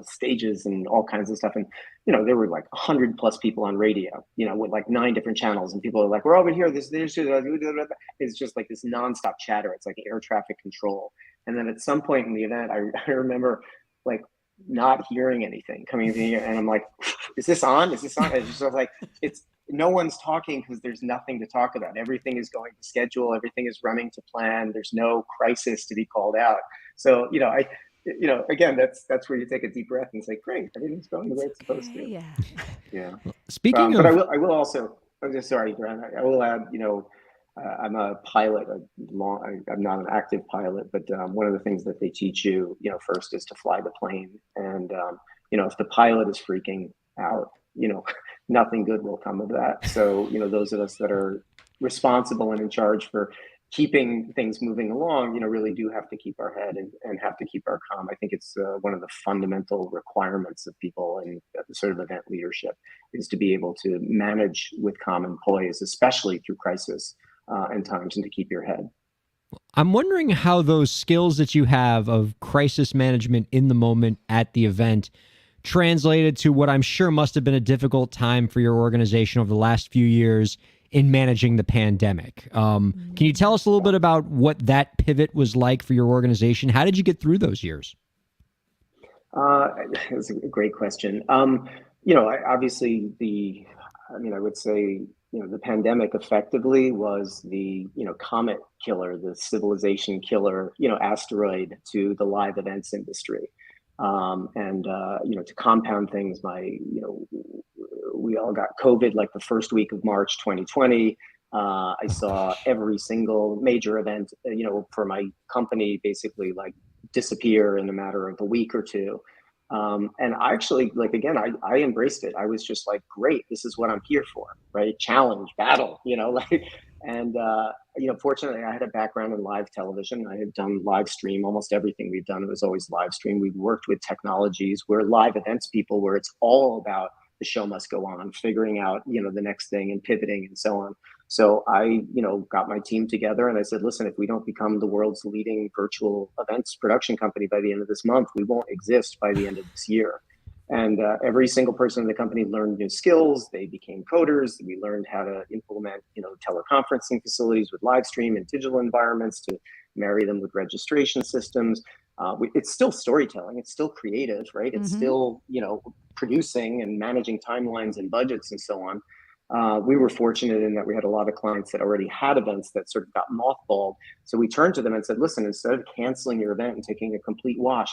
stages and all kinds of stuff. And, there were like 100+ people on radio, with like 9 different channels. And people are like, we're over here. It's just like this nonstop chatter. It's like air traffic control. And then at some point in the event, I remember like not hearing anything coming in here, and I'm like, is this on? It's just like, no one's talking because there's nothing to talk about. Everything is going to schedule. Everything is running to plan. There's no crisis to be called out. So, again, that's where you take a deep breath and say, great, everything's going the way it's supposed to. Yeah. Yeah. Speaking But of, I will also, I'm just sorry, Brian, I will add, I'm a pilot. I'm not an active pilot, but one of the things that they teach you, first is to fly the plane. And, if the pilot is freaking out, nothing good will come of that. So, those of us that are responsible and in charge for keeping things moving along, really do have to keep our head and have to keep our calm. I think it's one of the fundamental requirements of people in sort of event leadership is to be able to manage with calm and poise, especially through crisis and times, and to keep your head. I'm wondering how those skills that you have of crisis management in the moment at the event translated to what I'm sure must have been a difficult time for your organization over the last few years in managing the pandemic. Can you tell us a little bit about what that pivot was like for your organization? How did you get through those years? That's a great question. Obviously I would say, the pandemic effectively was the, comet killer, the civilization killer, asteroid to the live events industry. To compound things, we all got COVID like the first week of March 2020. I saw every single major event, for my company basically like disappear in a matter of a week or two. And I actually, I embraced it. I was just like, great, this is what I'm here for, right? Challenge, battle, fortunately I had a background in live television. I had done live stream. Almost everything we've done, it was always live stream. We've worked with technologies. We're live events people where it's all about the show must go on, figuring out, the next thing and pivoting and so on. So I, got my team together and I said, listen, if we don't become the world's leading virtual events production company by the end of this month, we won't exist by the end of this year. And every single person in the company learned new skills. They became coders. We learned how to implement, teleconferencing facilities with live stream and digital environments to marry them with registration systems. It's still storytelling. It's still creative, right? It's still, producing and managing timelines and budgets and so on. We were fortunate in that we had a lot of clients that already had events that sort of got mothballed. So we turned to them and said, listen, instead of canceling your event and taking a complete wash,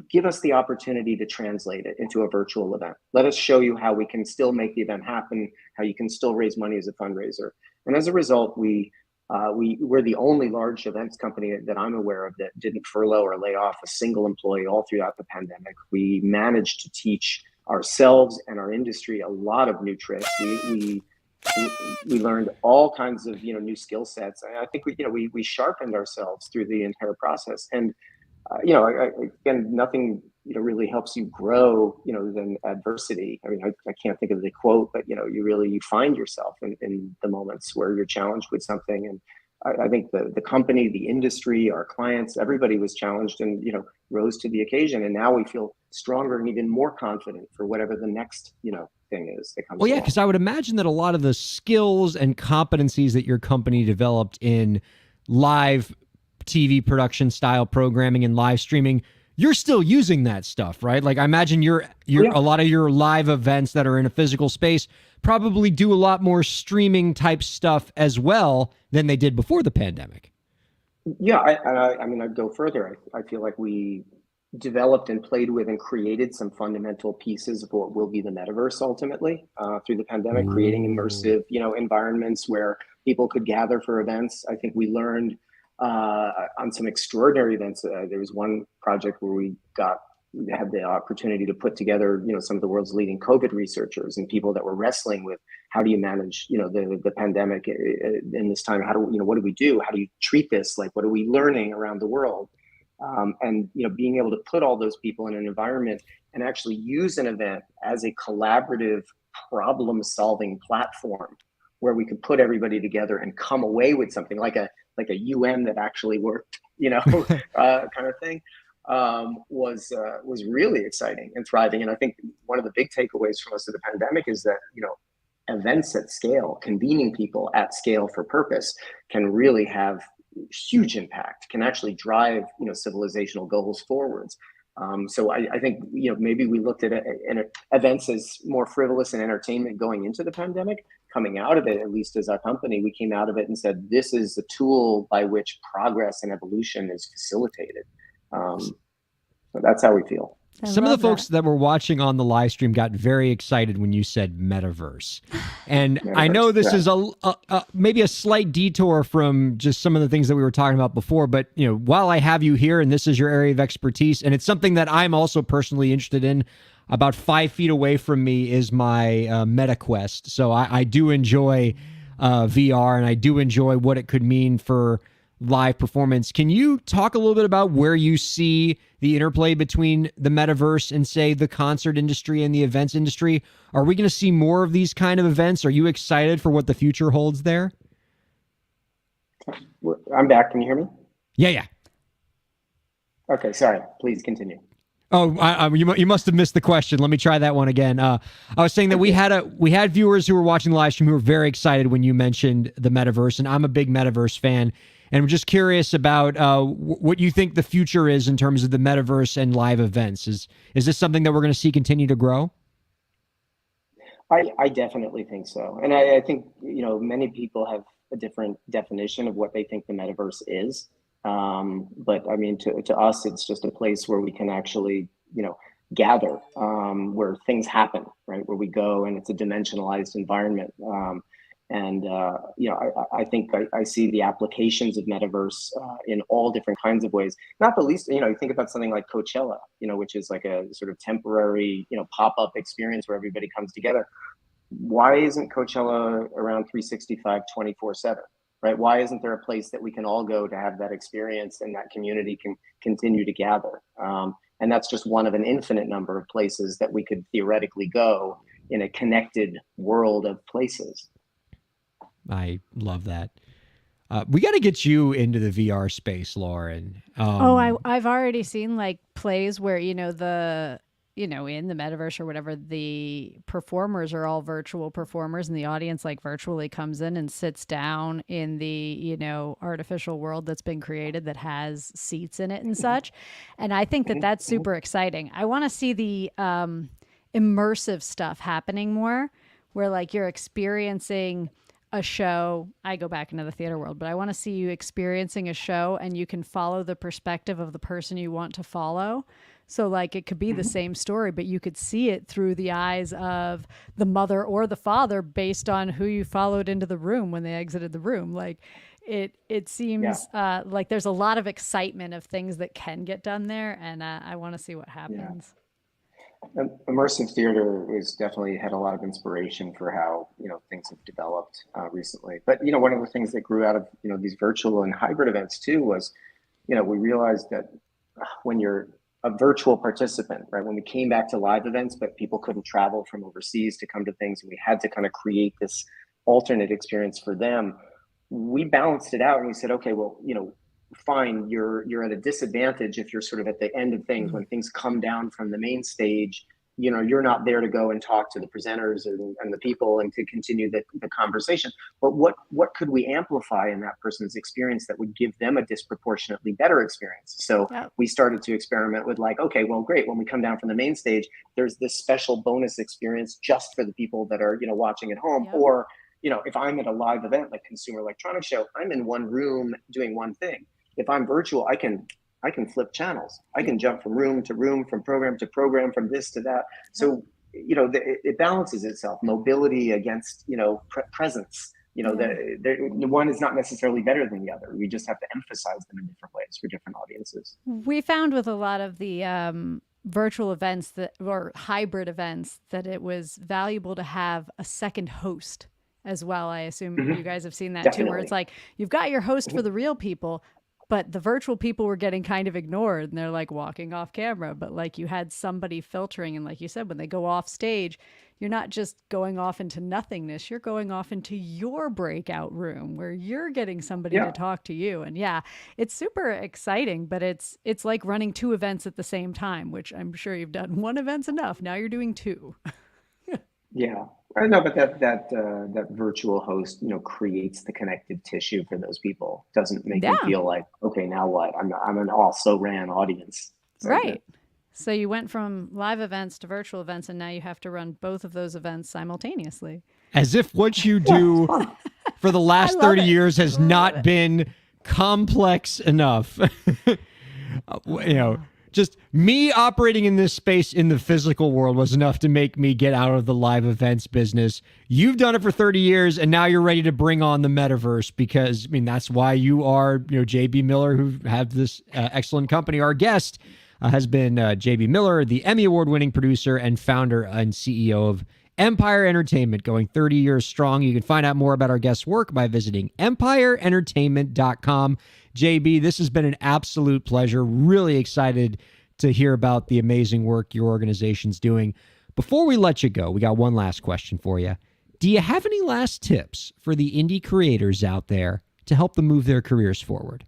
give us the opportunity to translate it into a virtual event. Let us show you how we can still make the event happen, how you can still raise money as a fundraiser. And as a result, we're the only large events company that I'm aware of that didn't furlough or lay off a single employee all throughout the pandemic. We managed to teach ourselves and our industry a lot of new tricks. We learned all kinds of new skill sets. And I think we sharpened ourselves through the entire process. And again, nothing really helps you grow, than adversity. I mean, I can't think of the quote, but, you find yourself in the moments where you're challenged with something. And I think the company, the industry, our clients, everybody was challenged and, rose to the occasion. And now we feel stronger and even more confident for whatever the next, thing is that comes Well, yeah, along. because I would imagine that a lot of the skills and competencies that your company developed in live TV production style programming and live streaming, you're still using that stuff, right? Like I imagine a lot of your live events that are in a physical space probably do a lot more streaming type stuff as well than they did before the pandemic. Yeah, I mean, I'd go further. I feel like we developed and played with and created some fundamental pieces of what will be the metaverse ultimately through the pandemic, creating immersive, environments where people could gather for events. I think we learned on some extraordinary events. There was one project where we had the opportunity to put together, some of the world's leading COVID researchers and people that were wrestling with how do you manage, the pandemic in this time? What do we do? How do you treat this? Like, what are we learning around the world? And being able to put all those people in an environment and actually use an event as a collaborative problem-solving platform where we could put everybody together and come away with something like a UN that actually worked, kind of thing, was really exciting and thriving. And I think one of the big takeaways from us of the pandemic is that events at scale, convening people at scale for purpose, can really have huge impact, can actually drive civilizational goals forwards. So I think maybe we looked at events as more frivolous and entertainment going into the pandemic. Coming out of it, at least as our company, we came out of it and said this is the tool by which progress and evolution is facilitated. So that's how we feel. Some of the folks that were watching on the live stream got very excited when you said metaverse. And I know this is maybe a slight detour from just some of the things that we were talking about before, but while I have you here and this is your area of expertise, and it's something that I'm also personally interested in, about 5 feet away from me is my Meta Quest. So I do enjoy VR and I do enjoy what it could mean for live performance. Can you talk a little bit about where you see the interplay between the metaverse and, say, the concert industry and the events industry? Are we going to see more of these kind of events? Are you excited for what the future holds there? I'm back. Can you hear me? Yeah. Okay, sorry. Please continue. Oh, you must have missed the question. Let me try that one again. I was saying that we had viewers who were watching the live stream who were very excited when you mentioned the metaverse, and I'm a big metaverse fan. And I'm just curious about what you think the future is in terms of the metaverse and live events. Is this something that we're going to see continue to grow? I definitely think so. And I think, many people have a different definition of what they think the metaverse is. But I mean, to us, it's just a place where we can actually, gather, where things happen, right? Where we go and it's a dimensionalized environment. I think I see the applications of metaverse in all different kinds of ways. Not the least, you think about something like Coachella, which is like a sort of temporary, pop-up experience where everybody comes together. Why isn't Coachella around 365, 24/7? Right? Why isn't there a place that we can all go to have that experience and that community can continue to gather? And that's just one of an infinite number of places that we could theoretically go in a connected world of places. I love that. We got to get you into the VR space, Lauren. I've already seen like plays where, in the metaverse or whatever, the performers are all virtual performers and the audience like virtually comes in and sits down in the, artificial world that's been created that has seats in it and such. And I think that that's super exciting. I want to see the immersive stuff happening more where like you're experiencing a show. I go back into the theater world, but I want to see you experiencing a show and you can follow the perspective of the person you want to follow. So like it could be the same story, but you could see it through the eyes of the mother or the father based on who you followed into the room when they exited the room. Like it seems like there's a lot of excitement of things that can get done there. And I want to see what happens. Immersive theater has definitely had a lot of inspiration for how things have developed recently. But one of the things that grew out of these virtual and hybrid events too was we realized that when you're a virtual participant, right? When we came back to live events, but people couldn't travel from overseas to come to things, and we had to kind of create this alternate experience for them. We balanced it out and we said, okay, well, fine, you're at a disadvantage if you're sort of at the end of things. When things come down from the main stage, you're not there to go and talk to the presenters and the people and to continue the conversation. But what could we amplify in that person's experience that would give them a disproportionately better experience? So we started to experiment with like, okay, well, great. When we come down from the main stage, there's this special bonus experience just for the people that are, watching at home. Or, if I'm at a live event like Consumer Electronics Show, I'm in one room doing one thing. If I'm virtual, I can flip channels. I can jump from room to room, from program to program, from this to that. So, it balances itself. Mobility against, presence. The one is not necessarily better than the other. We just have to emphasize them in different ways for different audiences. We found with a lot of the virtual events or hybrid events that it was valuable to have a second host as well. I assume you guys have seen that Definitely. too, where it's like you've got your host for the real people, but the virtual people were getting kind of ignored and they're like walking off camera. But like you had somebody filtering. And like you said, when they go off stage, you're not just going off into nothingness. You're going off into your breakout room where you're getting somebody to talk to you. And it's super exciting, but it's like running two events at the same time, which I'm sure you've done. One event's enough. Now you're doing two. Yeah. No, but that virtual host, creates the connective tissue for those people. Doesn't make them feel like, okay, now what? I'm an also ran audience. So right. So you went from live events to virtual events, and now you have to run both of those events simultaneously. As if what you do for the last 30 years has not been complex enough. Just me operating in this space in the physical world was enough to make me get out of the live events business. You've done it for 30 years, and now you're ready to bring on the metaverse because, that's why you are, JB Miller, who have this excellent company. Our guest has been JB Miller, the Emmy Award-winning producer and founder and CEO of Empire Entertainment, going 30 years strong. You can find out more about our guest's work by visiting empireentertainment.com. JB, this has been an absolute pleasure. Really excited to hear about the amazing work your organization's doing. Before we let you go, we got one last question for you. Do you have any last tips for the indie creators out there to help them move their careers forward?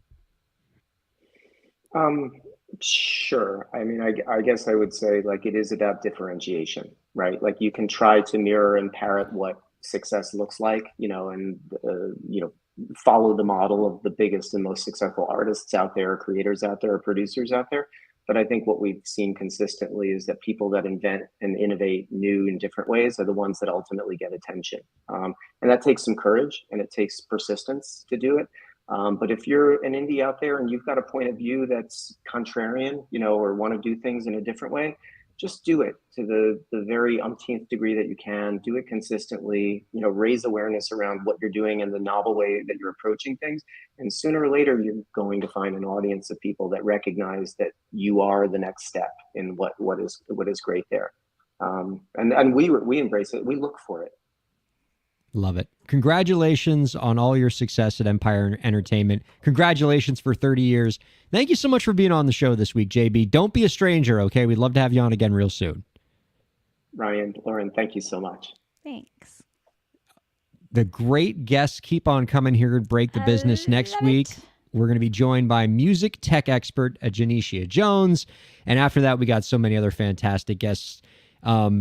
Sure. I guess I would say like it is about differentiation, right? Like you can try to mirror and parrot what success looks like, and follow the model of the biggest and most successful artists out there, creators out there, producers out there. But I think what we've seen consistently is that people that invent and innovate new in different ways are the ones that ultimately get attention. And that takes some courage and it takes persistence to do it. But if you're an indie out there and you've got a point of view that's contrarian, or want to do things in a different way, just do it to the very umpteenth degree that you can. Do it consistently, raise awareness around what you're doing and the novel way that you're approaching things. And sooner or later, you're going to find an audience of people that recognize that you are the next step in what is great there. And we embrace it. We look for it. Love it. Congratulations on all your success at Empire Entertainment. Congratulations for 30 years. Thank you so much for being on the show this week, JB. Don't be a stranger, okay? We'd love to have you on again real soon. Ryan, Lauren, thank you so much. Thanks. The great guests keep on coming here to break the business next week. We're going to be joined by music tech expert Janisha Jones. And after that, we got so many other fantastic guests.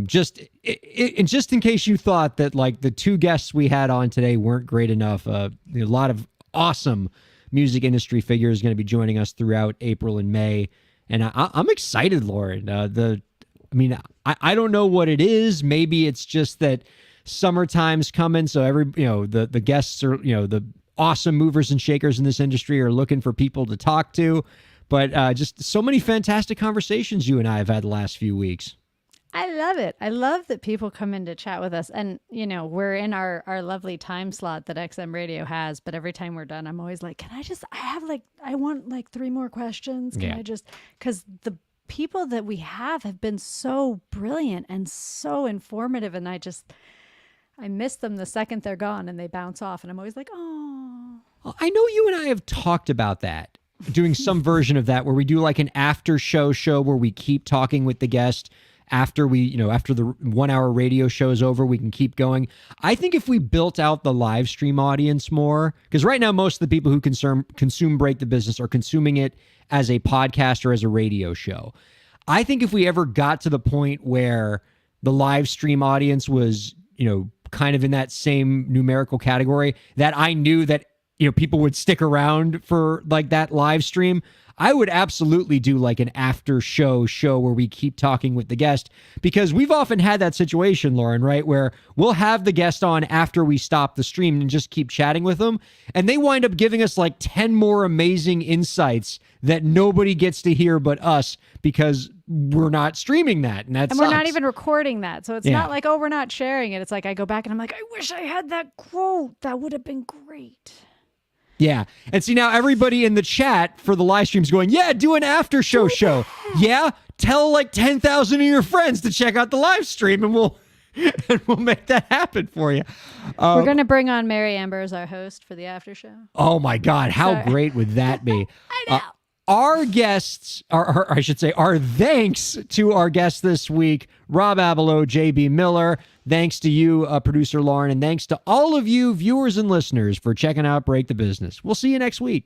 Just in case you thought that like the two guests we had on today weren't great enough, a lot of awesome music industry figures going to be joining us throughout April and May, and I'm excited, Lauren. I don't know what it is. Maybe it's just that summertime's coming, so the guests are the awesome movers and shakers in this industry are looking for people to talk to, but just so many fantastic conversations you and I have had the last few weeks. I love it. I love that people come in to chat with us. And, we're in our lovely time slot that XM Radio has. But every time we're done, I'm always like, I want like 3 more questions. Because the people that we have been so brilliant and so informative. And I miss them the second they're gone and they bounce off. And I'm always like, oh. I know you and I have talked about that. doing some version of that where we do like an after show where we keep talking with the guest after after the 1 hour radio show is over, we can keep going. I think if we built out the live stream audience more, because right now most of the people who consume Break the Business are consuming it as a podcast or as a radio show. I think if we ever got to the point where the live stream audience was, kind of in that same numerical category, that I knew that, people would stick around for like that live stream, I would absolutely do like an after show where we keep talking with the guest, because we've often had that situation, Lauren, right? Where we'll have the guest on after we stop the stream and just keep chatting with them. And they wind up giving us like 10 more amazing insights that nobody gets to hear but us, because we're not streaming that. And we're not even recording that. So it's not like, oh, we're not sharing it. It's like I go back and I'm like, I wish I had that quote. That would have been great. Yeah. And see, now everybody in the chat for the live stream's going, yeah, do an after show. Yeah. Tell like 10,000 of your friends to check out the live stream and we'll make that happen for you. We're going to bring on Mary Amber as our host for the after show. Oh my God. How great would that be? I know. Our guests, or I should say, our thanks to our guests this week, Rob Abelo, JB Miller. Thanks to you, producer Lauren, and thanks to all of you viewers and listeners for checking out Break the Business. We'll see you next week.